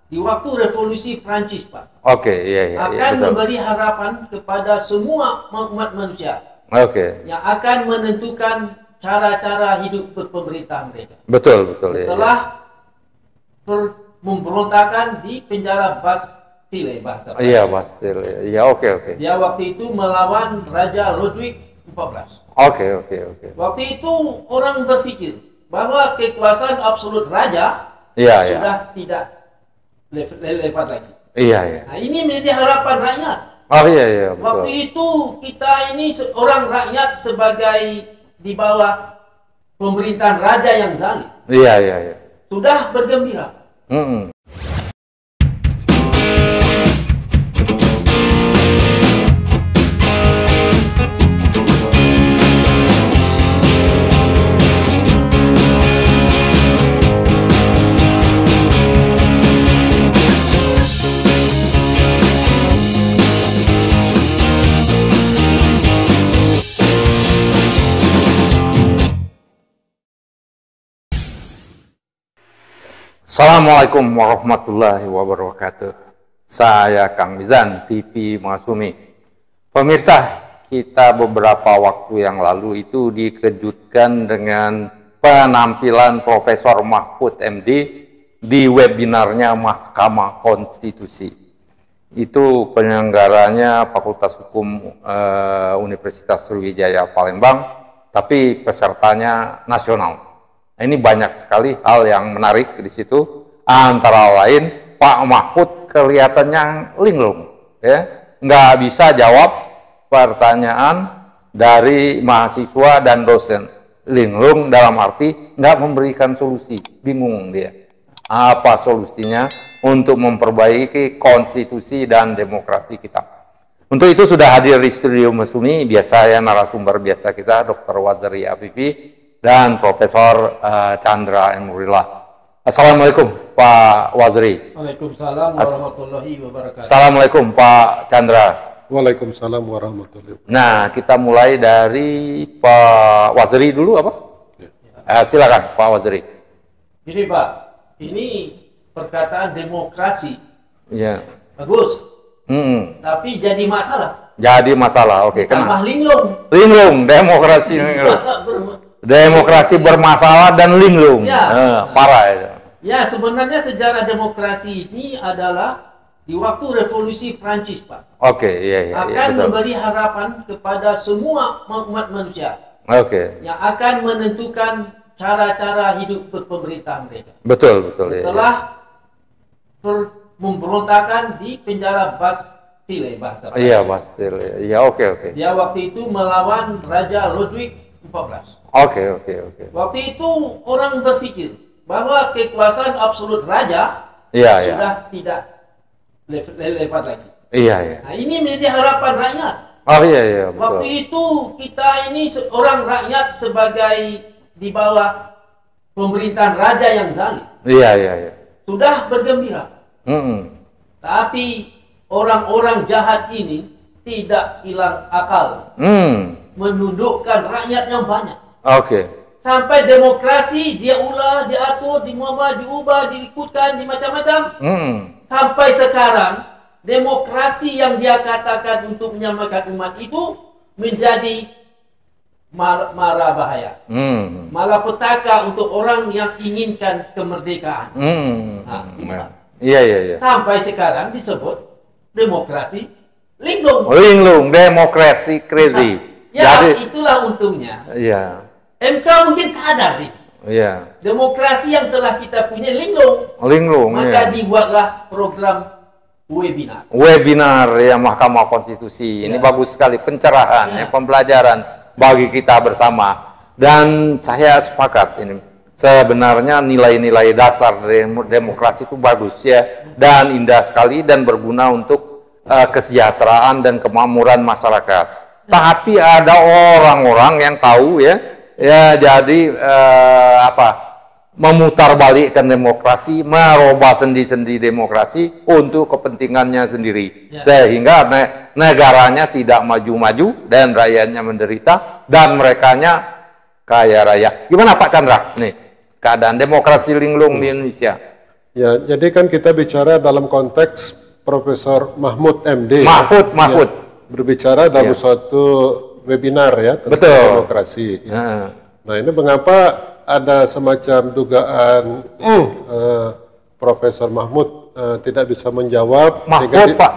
di waktu revolusi Prancis, Pak. Oke, iya, Akan betul. memberi harapan kepada semua umat manusia. Oke. Yang akan menentukan cara-cara hidup berpemerintah mereka. Betul, betul. Setelah pemberontakan di penjara Bastille, bahasa. Iya, Bastille. Iya, oke. Dia waktu itu melawan Raja Ludwig XIV. Oke. Waktu itu orang berpikir bahwa kekuasaan absolut raja Iya. sudah tidak relevan lagi. Iya. Nah, ini menjadi harapan rakyat. Oh iya, betul. Waktu itu kita ini orang rakyat sebagai di bawah pemerintahan raja yang zalim. Iya. Sudah bergembira. Assalamualaikum warahmatullahi wabarakatuh. Saya Kang Mizan, TV Masumi. Pemirsa, kita beberapa waktu yang lalu itu dikejutkan dengan penampilan Profesor Mahfud MD di webinarnya Mahkamah Konstitusi. Itu penyelenggaranya Fakultas Hukum Universitas Sriwijaya Palembang, tapi pesertanya nasional. Nah, ini banyak sekali hal yang menarik di situ. Antara lain, Pak Mahfud kelihatannya linglung, ya, nggak bisa jawab pertanyaan dari mahasiswa dan dosen. Linglung dalam arti nggak memberikan solusi, bingung dia. Apa solusinya untuk memperbaiki konstitusi dan demokrasi kita? Untuk itu sudah hadir di studio Masumi, biasa ya narasumber biasa kita, Dr. Waziri Afifi dan Profesor Chandra Emrullah. Assalamualaikum Pak Waziri. Waalaikumsalam warahmatullahi wabarakatuh. Assalamualaikum Pak Chandra. Waalaikumsalam warahmatullahi wabarakatuh. Nah, kita mulai dari Pak Waziri dulu apa? Silakan Pak Waziri. Jadi Pak, ini perkataan demokrasi. Ya. Bagus. Tapi jadi masalah. Jadi masalah, oke. Tambah linglung. Linglung, demokrasi linglung. Demokrasi bermasalah dan linglung. Ya. Parah ya. Ya, sebenarnya sejarah demokrasi ini adalah di waktu revolusi Prancis, Pak. Oke, iya. Akan Betul. memberi harapan kepada semua umat manusia. Oke. Yang akan menentukan cara-cara hidup berpemerintah mereka. Betul. Setelah pemberontakan di penjara Bastille, bahasa. Iya, Bastille. Iya, oke. Dia waktu itu melawan Raja Ludwig XIV. Oke. Waktu itu orang berpikir bahwa kekuasaan absolut raja sudah tidak relevan lagi. Iya. Nah, ini menjadi harapan rakyat. Oh iya, betul. Waktu itu kita ini orang rakyat sebagai di bawah pemerintahan raja yang zalim. Iya. Sudah bergembira. Tapi orang-orang jahat ini tidak hilang akal. Menundukkan rakyat yang banyak. Oke. Sampai demokrasi dia ulah, diatur, diubah, diikutkan, dimacam-macam. Sampai sekarang demokrasi yang dia katakan untuk menyamakan umat itu menjadi mara bahaya. Malapetaka untuk orang yang inginkan kemerdekaan. Iya. Sampai sekarang disebut demokrasi linglung. Linglung, demokrasi crazy. Jadi itulah untungnya. Iya. MK mungkin sadar nih. Iya. Demokrasi yang telah kita punya linglung. Maka dibuatlah program webinar. Webinar ya Mahkamah Konstitusi. Ini bagus sekali pencerahan, pembelajaran bagi kita bersama. Dan saya sepakat ini. Sebenarnya nilai-nilai dasar demokrasi itu bagus ya dan indah sekali dan berguna untuk kesejahteraan dan kemakmuran masyarakat. Tapi ada orang-orang yang tahu ya jadi memutarbalikkan demokrasi, merubah sendi-sendi demokrasi untuk kepentingannya sendiri, sehingga negaranya tidak maju-maju dan rakyatnya menderita dan merekanya kaya raya. Gimana Pak Chandra nih keadaan demokrasi linglung di Indonesia? Ya, jadi kan kita bicara dalam konteks Profesor Mahfud MD. Mahfud. Berbicara dalam suatu webinar ya tentang Betul. demokrasi. Ya. Nah, ini mengapa ada semacam dugaan Profesor Mahfud tidak bisa menjawab.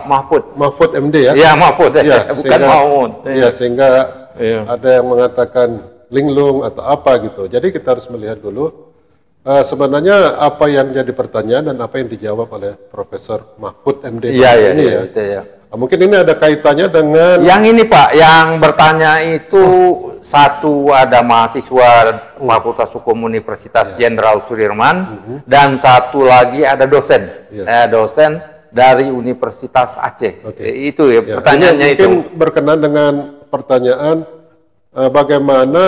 Mahfud MD ya. Iya, Mahfud ya, bukan Mahfud. Ya, sehingga ada yang mengatakan linglung atau apa gitu. Jadi kita harus melihat dulu sebenarnya apa yang jadi pertanyaan dan apa yang dijawab oleh Profesor Mahfud MD ini ya. Mungkin ini ada kaitannya dengan yang ini Pak, yang bertanya itu satu ada mahasiswa Fakultas Hukum Universitas Jenderal Sudirman dan satu lagi ada dosen, dosen dari Universitas Aceh. Itu ya pertanyaannya itu. Mungkin berkenan dengan pertanyaan bagaimana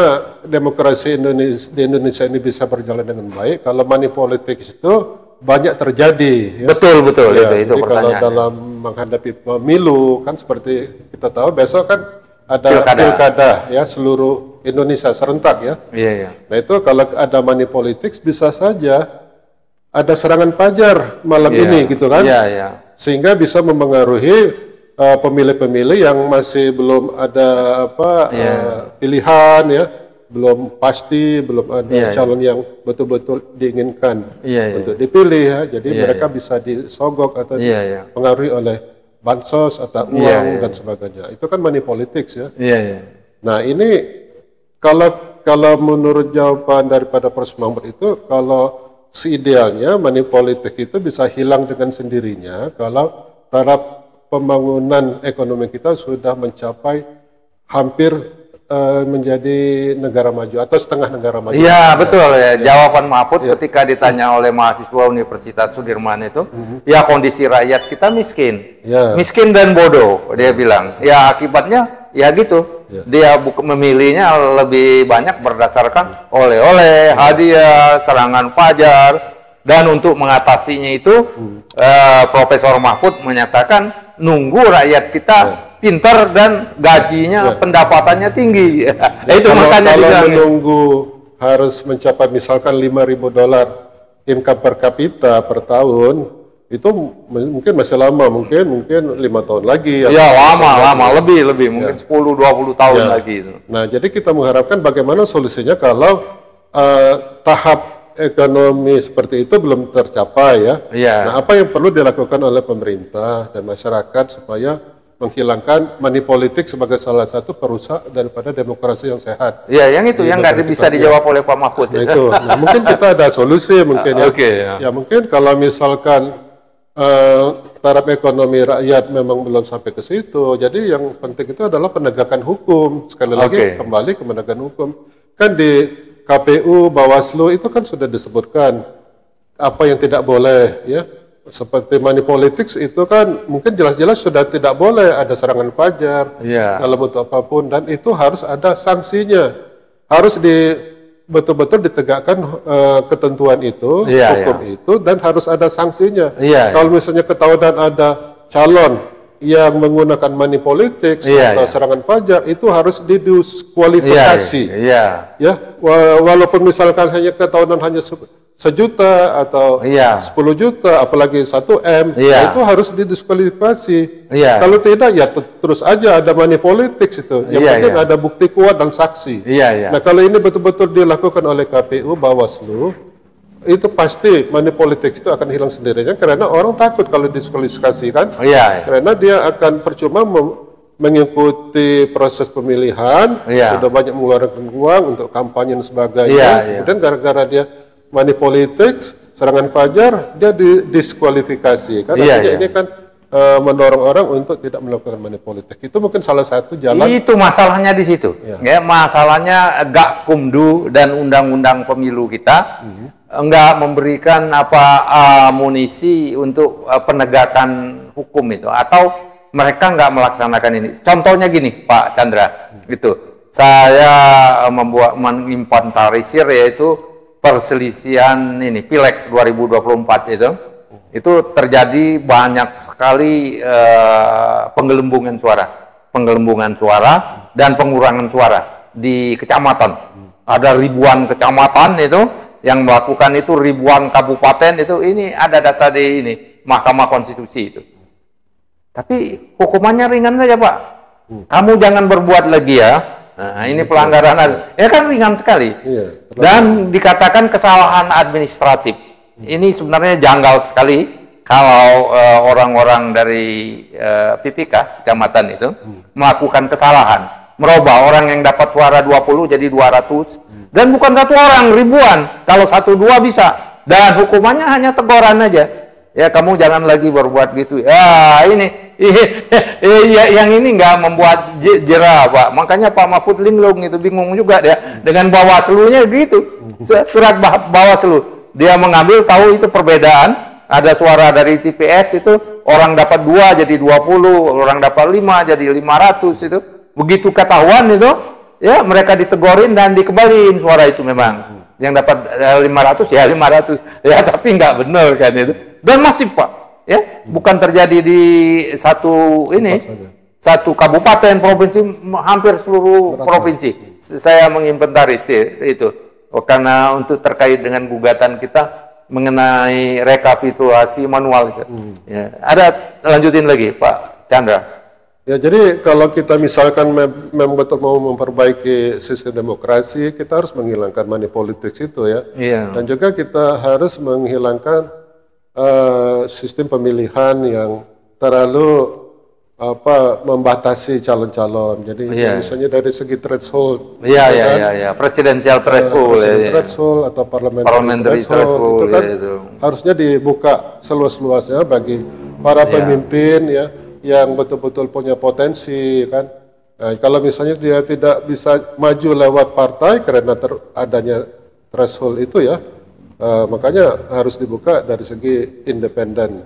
demokrasi di Indonesia ini bisa berjalan dengan baik kalau money politics itu banyak terjadi. Ya. Betul ya, itu pertanyaan. Kalau dalam menghadapi pemilu kan seperti kita tahu besok kan ada pilkada ya seluruh Indonesia serentak ya. Iya. Nah itu kalau ada money politics bisa saja ada serangan fajar malam ini gitu kan. Iya. Sehingga bisa mempengaruhi pemilih-pemilih yang masih belum ada pilihan ya. Belum pasti, belum ada calon yang betul-betul diinginkan untuk dipilih ya. Jadi mereka bisa disogok atau dipengaruhi oleh bansos atau uang dan sebagainya. Itu kan money politics ya. Nah ini kalau menurut jawaban daripada Prof. Mahfud itu, kalau seidealnya money politics itu bisa hilang dengan sendirinya kalau taraf pembangunan ekonomi kita sudah mencapai hampir menjadi negara maju atau setengah negara maju. Iya betul ya. Jawaban Mahfud ketika ditanya oleh mahasiswa Universitas Sudirman itu, ya kondisi rakyat kita miskin, miskin dan bodoh. Dia bilang, ya akibatnya ya gitu. Dia memilihnya lebih banyak berdasarkan oleh-oleh, hadiah, serangan fajar, dan untuk mengatasinya itu, Profesor Mahfud menyatakan nunggu rakyat kita pintar dan gajinya pendapatannya tinggi. Itu makanya kalau menunggu harus mencapai misalkan $5.000 income per kapita per tahun, itu mungkin masih lama, mungkin 5 tahun lagi. Ya lama lebih mungkin 10-20 tahun lagi itu. Nah jadi kita mengharapkan bagaimana solusinya kalau tahap ekonomi seperti itu belum tercapai ya. Nah apa yang perlu dilakukan oleh pemerintah dan masyarakat supaya menghilangkan money politik sebagai salah satu perusak daripada demokrasi yang sehat. Iya, yang itu yang nggak bisa dijawab oleh Pak Mahfud. Nah, itu. Nah, mungkin kita ada solusi mungkin ya. Mungkin kalau misalkan taraf ekonomi rakyat memang belum sampai ke situ. Jadi yang penting itu adalah penegakan hukum. Sekali lagi kembali ke penegakan hukum. Kan di KPU, Bawaslu itu kan sudah disebutkan apa yang tidak boleh ya. Seperti money politics itu kan mungkin jelas-jelas sudah tidak boleh ada serangan fajar dalam bentuk apapun, dan itu harus ada sanksinya, harus betul-betul ditegakkan ketentuan itu, hukum itu, dan harus ada sanksinya. Kalau misalnya ketahuan ada calon yang menggunakan money politics atau serangan fajar, itu harus didiskualifikasi. Walaupun misalkan hanya ketahuan hanya 1 juta atau 10 juta, apalagi 1 M, itu harus didiskualifikasi. Kalau tidak, ya terus aja ada money politics itu. Yang penting ada bukti kuat dan saksi. Nah kalau ini betul-betul dilakukan oleh KPU, Bawaslu, itu pasti money politics itu akan hilang sendirinya, karena orang takut kalau didiskualifikasi kan. Karena dia akan percuma mengikuti proses pemilihan, sudah banyak mengeluarkan uang untuk kampanye dan sebagainya. Kemudian gara-gara dia money politics, serangan fajar, dia didiskualifikasi. Kan ini kan mendorong orang untuk tidak melakukan money politik. Itu mungkin salah satu jalan. Itu masalahnya di situ. Masalahnya Gakumdu dan undang-undang pemilu kita enggak memberikan amunisi untuk penegakan hukum itu, atau mereka enggak melaksanakan ini. Contohnya gini, Pak Chandra, gitu. Saya menginventarisir yaitu perselisihan ini Pileg 2024 itu terjadi banyak sekali penggelembungan suara dan pengurangan suara di kecamatan. Ada ribuan kecamatan itu yang melakukan itu ribuan kabupaten itu, ini ada data di ini Mahkamah Konstitusi itu. Tapi hukumannya ringan saja, Pak. Kamu jangan berbuat lagi ya. Nah, ini pelanggaran, ya kan ringan sekali. Dan dikatakan kesalahan administratif. Ini sebenarnya janggal sekali kalau orang-orang dari PPK, kecamatan itu, melakukan kesalahan. Merubah orang yang dapat suara 20 jadi 200. Dan bukan satu orang, ribuan. Kalau 1-2 bisa. Dan hukumannya hanya teguran aja. Ya, kamu jangan lagi berbuat gitu. Ya, ini yang ini nggak membuat jera, Pak. Makanya Pak Mahfud linglung itu bingung juga dia dengan Bawaslu-nya gitu. Surat Bawaslu, dia mengambil tahu itu perbedaan. Ada suara dari TPS itu orang dapat 2 jadi 20, orang dapat 5 jadi 500 itu. Begitu ketahuan itu, ya mereka ditegorin dan dikembaliin suara itu memang. Yang dapat 500 ya 500. Ya tapi nggak benar kan itu. Dan masif, Pak. Ya, bukan terjadi di satu kabupaten, provinsi, hampir seluruh provinsi. Saya menginventaris itu karena untuk terkait dengan gugatan kita mengenai rekapitulasi manual. Ya, ada lanjutin lagi, Pak Chandra. Ya, jadi kalau kita misalkan memang betul mau memperbaiki sistem demokrasi, kita harus menghilangkan money politics itu ya. Dan juga kita harus menghilangkan sistem pemilihan yang terlalu membatasi calon-calon. Jadi misalnya dari segi threshold, presidensial threshold, threshold atau parliamentary threshold, itu kan harusnya dibuka seluas-luasnya bagi para pemimpin ya yang betul-betul punya potensi kan. Nah, kalau misalnya dia tidak bisa maju lewat partai karena adanya threshold itu ya. Makanya harus dibuka dari segi independen,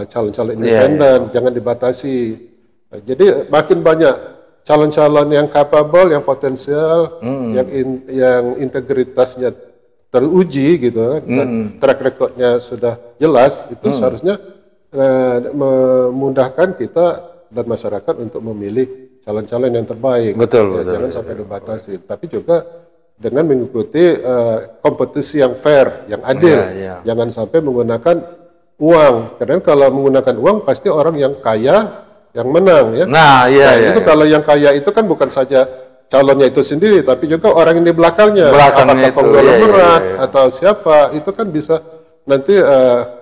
calon-calon independen, jangan dibatasi. Jadi makin banyak calon-calon yang capable, yang potensial, yang integritasnya teruji gitu, dan track recordnya sudah jelas, itu seharusnya memudahkan kita dan masyarakat untuk memilih calon-calon yang terbaik. Betul. Jangan sampai dibatasi, tapi juga dengan mengikuti kompetisi yang fair, yang adil. Jangan sampai menggunakan uang. Karena kalau menggunakan uang pasti orang yang kaya yang menang ya. Itu kalau yang kaya itu kan bukan saja calonnya itu sendiri, tapi juga orang yang di belakangnya apakah konglomerat atau siapa, itu kan bisa nanti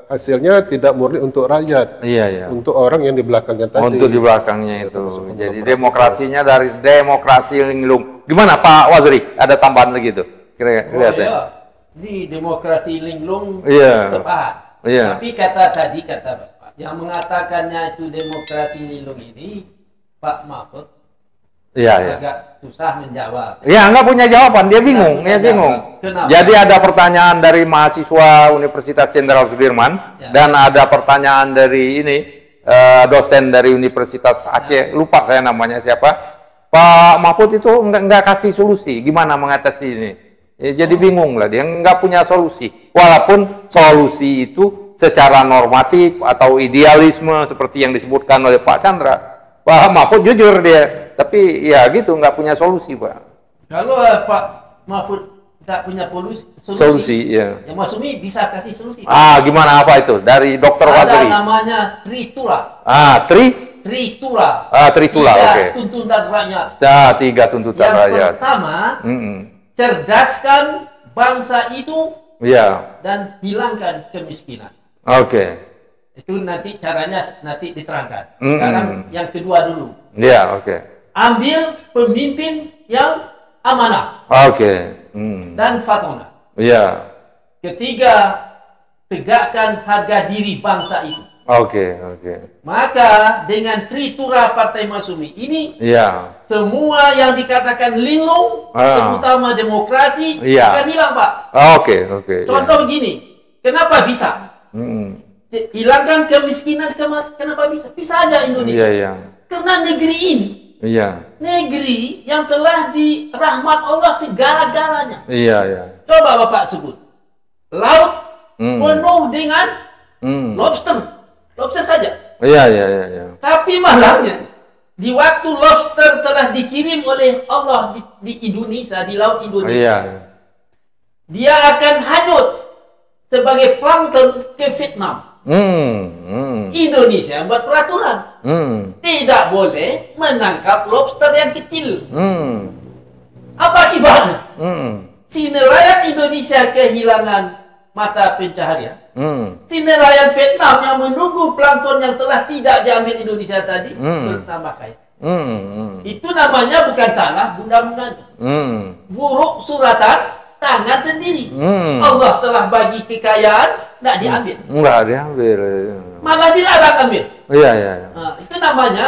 hasilnya tidak murni untuk rakyat, untuk orang yang di belakangnya tadi. Untuk di belakangnya itu. Jadi demokrasinya dari demokrasi linglung. Gimana Pak Wazri? Ada tambahan lagi tuh? Kira-kira di demokrasi linglung tepat. Tapi kata Bapak yang mengatakannya itu demokrasi linglung ini, Pak Mahfud agak susah menjawab. Nggak punya jawaban, dia bingung. Jadi ada pertanyaan dari mahasiswa Universitas Jenderal Sudirman dan ada pertanyaan dari dosen dari Universitas Aceh, lupa saya namanya siapa. Pak Mahfud itu nggak kasih solusi, gimana mengatasi ini? Jadi bingung lah, dia nggak punya solusi. Walaupun solusi itu secara normatif atau idealisme seperti yang disebutkan oleh Pak Chandra, Pak Mahfud jujur dia, tapi ya gitu nggak punya solusi, Pak. Kalau Pak Mahfud nggak punya solusi, ya Mas Umi bisa kasih solusi. Gimana apa itu? Dari Dr. Wazri. Ada namanya Tritula. Tritula. Tritula, oke. Tuntutan rakyat. 3 tuntutan rakyat. Yang pertama, cerdaskan bangsa itu dan hilangkan kemiskinan. Oke. Itu nanti caranya diterangkan. Sekarang yang kedua dulu. Ambil pemimpin yang amanah. Dan fatona. Ketiga, tegakkan harga diri bangsa itu. Maka dengan Tritura Partai Masyumi ini, semua yang dikatakan linglung, terutama demokrasi, akan hilang, Pak. Contoh begini, kenapa bisa? Hilangkan kemiskinan, kenapa bisa? Bisa aja Indonesia. Karena negeri ini, negeri yang telah dirahmat Allah segala-galanya. Coba Bapak sebut, laut penuh dengan lobster saja. Tapi malangnya, di waktu lobster telah dikirim oleh Allah di Indonesia, di laut Indonesia, dia akan hanyut sebagai plankton ke Vietnam. Indonesia membuat peraturan tidak boleh menangkap lobster yang kecil. Apa akibatnya? Si nelayan Indonesia kehilangan mata pencaharian. Si nelayan Vietnam yang menunggu plankton yang telah tidak diambil Indonesia tadi bertambah kaya. Itu namanya bukan salah undang-undangnya. Buruk suratan tangan sendiri. Allah telah bagi kekayaan, nggak diambil. Nggak diambil. Malah dilarang ambil. Iya. Nah, itu namanya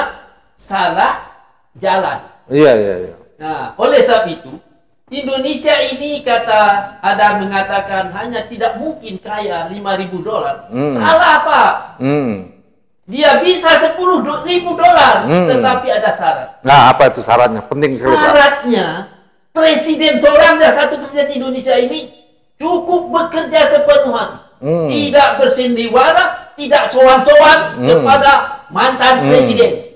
salah jalan. Iya. Nah, oleh sebab itu, Indonesia ini kata ada mengatakan hanya tidak mungkin kaya $5.000. Salah apa? Dia bisa $10.000, tetapi ada syarat. Nah, apa itu syaratnya? Penting sekali, Pak. Syaratnya, presiden seorang dan satu presiden Indonesia ini cukup bekerja sepenuh hati. Tidak bersendiwara, tidak sowan-sowan kepada mantan presiden.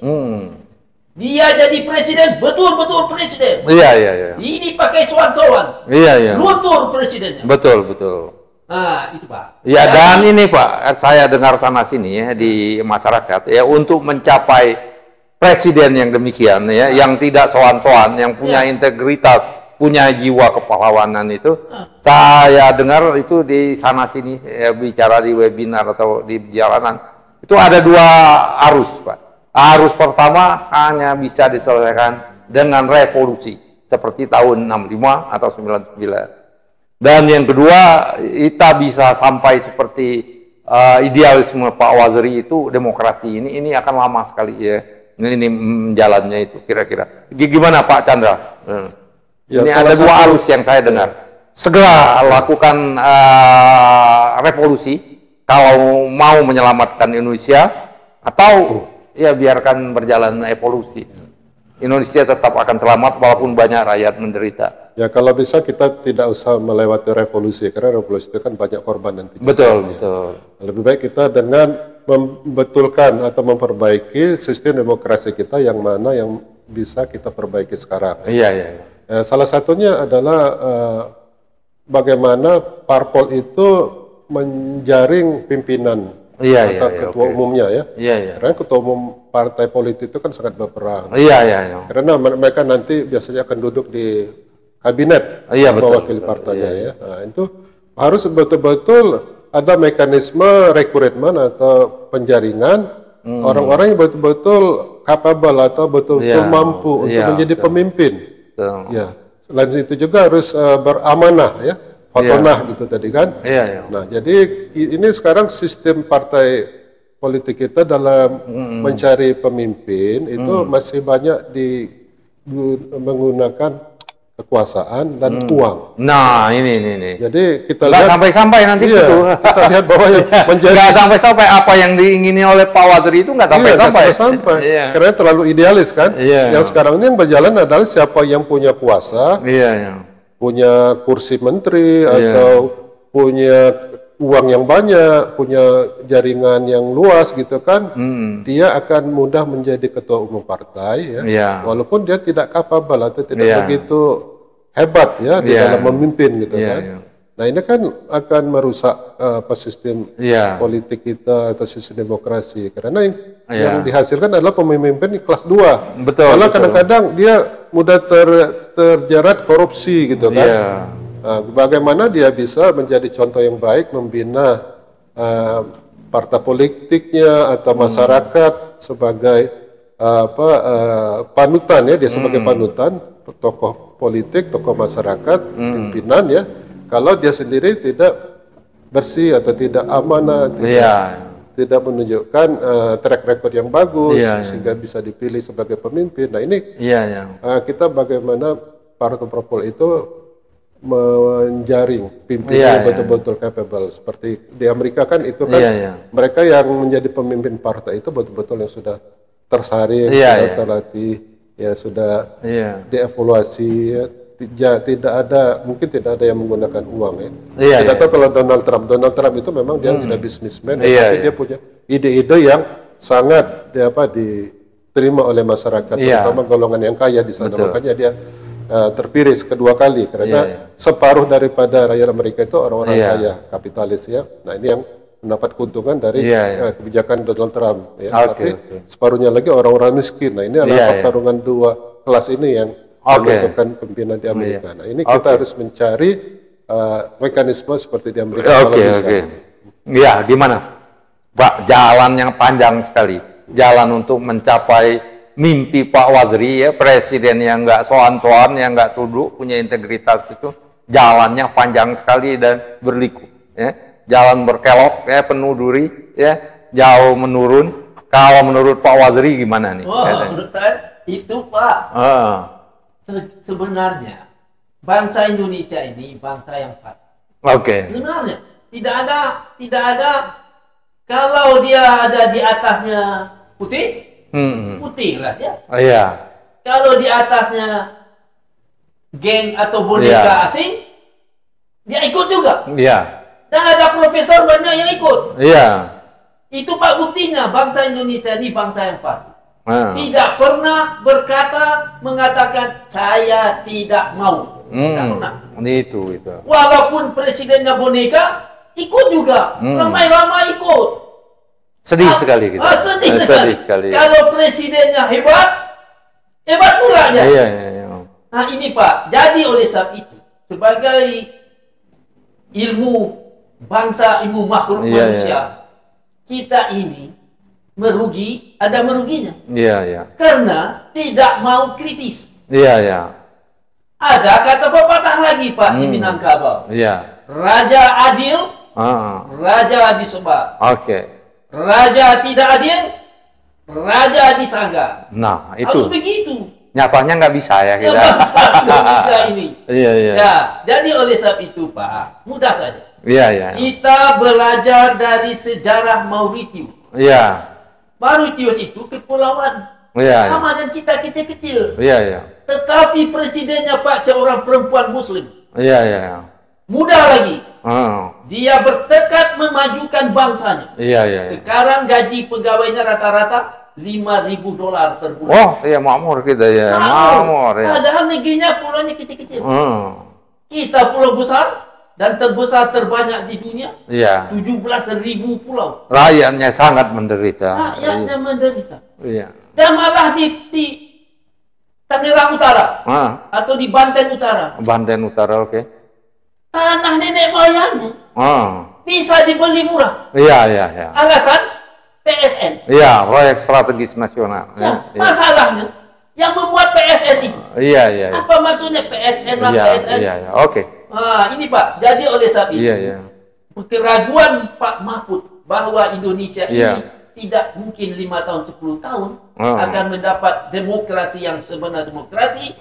Dia jadi presiden, betul-betul presiden. Iya. Ini pakai sowan-sowan. Iya. Luntur presidennya. Betul. Nah, itu Pak. Ya, dan ini Pak, saya dengar sana-sini ya di masyarakat ya, untuk mencapai presiden yang demikian ya, yang tidak sowan-sowan, yang punya integritas, punya jiwa kepahlawanan itu, saya dengar itu di sana-sini ya, bicara di webinar atau di jalanan, itu ada dua arus Pak. Arus pertama hanya bisa diselesaikan dengan revolusi seperti tahun 65 atau 99. Dan yang kedua, kita bisa sampai seperti idealisme Pak Waziri itu, demokrasi ini akan lama sekali ya. Ini jalannya itu kira-kira. Gimana Pak Chandra? Ya, ini ada dua arus yang saya dengar. Segera lakukan revolusi kalau mau menyelamatkan Indonesia, atau ya biarkan berjalan evolusi. Indonesia tetap akan selamat walaupun banyak rakyat menderita. Ya, kalau bisa kita tidak usah melewati revolusi, karena revolusi itu kan banyak korban nanti. Betul. Lebih baik kita dengan membetulkan atau memperbaiki sistem demokrasi kita yang mana yang bisa kita perbaiki sekarang. Iya. Salah satunya adalah bagaimana parpol itu menjaring pimpinan atau ketua umumnya ya. Iya. Karena ketua umum partai politik itu kan sangat berperan. Iya. Karena mereka nanti biasanya akan duduk di kabinet mewakili partainya ya. Nah, itu harus betul-betul ada mekanisme rekrutmen atau penjaringan orang-orang yang betul-betul capable atau betul-betul mampu untuk menjadi pemimpin. Ya, selain itu juga harus beramanah ya, khotonah gitu tadi kan. Nah, jadi ini sekarang sistem partai politik kita dalam mencari pemimpin itu masih banyak menggunakan kekuasaan dan uang. Nah, ini. Jadi kita lihat lihat sampai nanti situ. Kita lihat bahwa yang menjadi nggak sampai apa yang diingini oleh Pak Waziri itu nggak sampai. Karena terlalu idealis kan. Yang sekarang ini yang berjalan adalah siapa yang punya kuasa, punya kursi menteri atau punya uang yang banyak, punya jaringan yang luas gitu kan, dia akan mudah menjadi ketua umum partai ya, walaupun dia tidak capable atau tidak begitu hebat ya di dalam memimpin gitu kan. Nah, ini kan akan merusak sistem politik kita atau sistem demokrasi, karena yang dihasilkan adalah pemimpin kelas 2. Malah kadang-kadang dia mudah terjerat korupsi gitu kan. Nah, bagaimana dia bisa menjadi contoh yang baik membina partai politiknya atau masyarakat sebagai panutan ya, dia sebagai panutan tokoh politik, tokoh masyarakat, pimpinan ya. Kalau dia sendiri tidak bersih atau tidak amanah, tidak menunjukkan track record yang bagus sehingga bisa dipilih sebagai pemimpin. Nah, ini kita bagaimana partai parpol itu menjaring pimpinnya betul-betul capable. Seperti di Amerika kan itu kan mereka yang menjadi pemimpin partai itu betul-betul yang sudah tersaring, sudah terlatih, ya sudah dievaluasi ya. Mungkin tidak ada yang menggunakan uang ya. Tidak tahu kalau Donald Trump itu memang dia tidak bisnismen, tapi dia punya ide-ide yang sangat diterima oleh masyarakat, terutama golongan yang kaya di sana. Makanya dia terpilih kedua kali karena separuh daripada rakyat Amerika itu orang-orang kaya kapitalis ya. Nah ini yang mendapat keuntungan dari kebijakan Donald Trump ya. Tapi separuhnya lagi orang-orang miskin. Nah ini adalah pertarungan dua kelas ini yang menentukan pimpinan di Amerika. Nah ini kita harus mencari mekanisme seperti di Amerika. Ya, di mana Pak? Jalan yang panjang sekali, jalan untuk mencapai mimpi Pak Waziri ya, presiden yang nggak soan-soan, yang nggak tunduk, punya integritas, itu jalannya panjang sekali dan berliku ya. Jalan berkelok ya, penuh duri ya, jauh menurun. Kalau menurut Pak Waziri gimana nih? Menurut saya itu Pak, sebenarnya bangsa Indonesia ini bangsa yang patuh. Sebenarnya tidak ada kalau dia ada di atasnya putih, putih lah ya. Kalau di atasnya geng atau boneka asing, dia ikut juga. Dan ada profesor banyak yang ikut. Itu Pak buktinya bangsa Indonesia ini bangsa yang patuh. Tidak pernah mengatakan saya tidak mau. Tidak pernah. Itu. Walaupun presidennya boneka, ikut juga. Ramai-ramai ikut. Sedih sekali kita. Sedih sekali. Kalau presidennya hebat pula dia. Nah ini Pak, jadi oleh sebab itu, sebagai ilmu bangsa, ilmu makhluk manusia, kita ini ada meruginya. Karena tidak mau kritis. Ada kata pepatah lagi Pak di Minangkabau. Raja adil, raja disembah. Raja tidak adil, raja disangga. Nah, itu. Harus begitu. Nyatanya nggak bisa ya kita. Nggak bisa ini. Ya, jadi oleh sebab itu Pak, mudah saja. Kita belajar dari sejarah Mauritius. Mauritius itu kepulauan. Sama dan kita kecil-kecil. Tetapi presidennya Pak seorang perempuan Muslim. Mudah lagi. Dia bertekad memajukan bangsanya. Sekarang gaji pegawainya rata-rata $5.000 per bulan. Makmur kita ya. Makmur ya. Padahal negerinya pulaunya kecil-kecil. Kita pulau besar dan terbesar terbanyak di dunia. 17.000 pulau. Rakyatnya sangat menderita. Dan malah di Tangerang Utara atau di Banten Utara. Tanah nenek moyangnya bisa dibeli murah. Alasan PSN. Proyek strategis nasional. Masalahnya yang membuat PSN itu. Apa maksudnya PSN lah PSN? Ini Pak. Jadi oleh sebab itu, keraguan Pak Mahfud bahwa Indonesia ini tidak mungkin 5 tahun 10 tahun akan mendapat demokrasi yang sebenarnya demokrasi.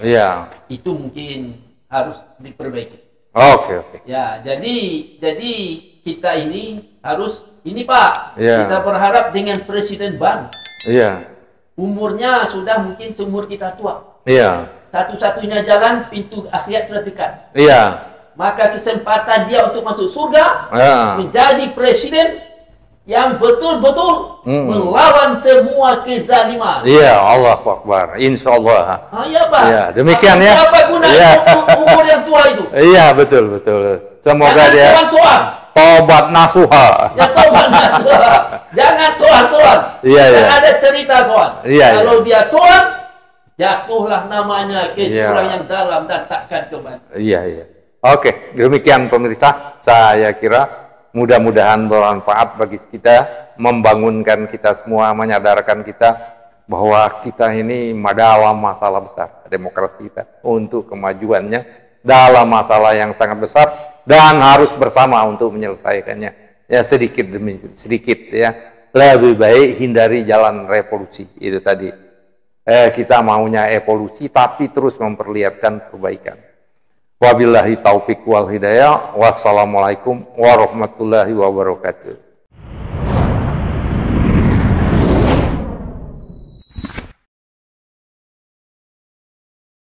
Itu mungkin harus diperbaiki. Ya, jadi kita ini harus Pak. Kita berharap dengan Presiden Ban. Umurnya sudah mungkin seumur kita tua. Satu-satunya jalan pintu akhirat sudah dekat. Maka kesempatan dia untuk masuk surga menjadi presiden yang betul-betul melawan semua kezaliman. Allahu Akbar. Insyaallah. Pak. Demikian ya. Apa gunanya umur yang tua itu? Betul. Semoga dia tobat nasuha. Jangan soan. Ada cerita soan. Kalau dia soan, jatuhlah namanya ke jurang yang dalam dan takkan kembali. Demikian pemirsa, saya kira mudah-mudahan bermanfaat bagi kita, membangunkan kita semua, menyadarkan kita bahwa kita ini dalam masalah besar, demokrasi kita untuk kemajuannya dalam masalah yang sangat besar dan harus bersama untuk menyelesaikannya. Sedikit demi sedikit ya. Lebih baik hindari jalan revolusi itu tadi. Kita maunya evolusi tapi terus memperlihatkan perbaikan. Wabillahi taufiq wal hidayah. Wassalamualaikum warahmatullahi wabarakatuh.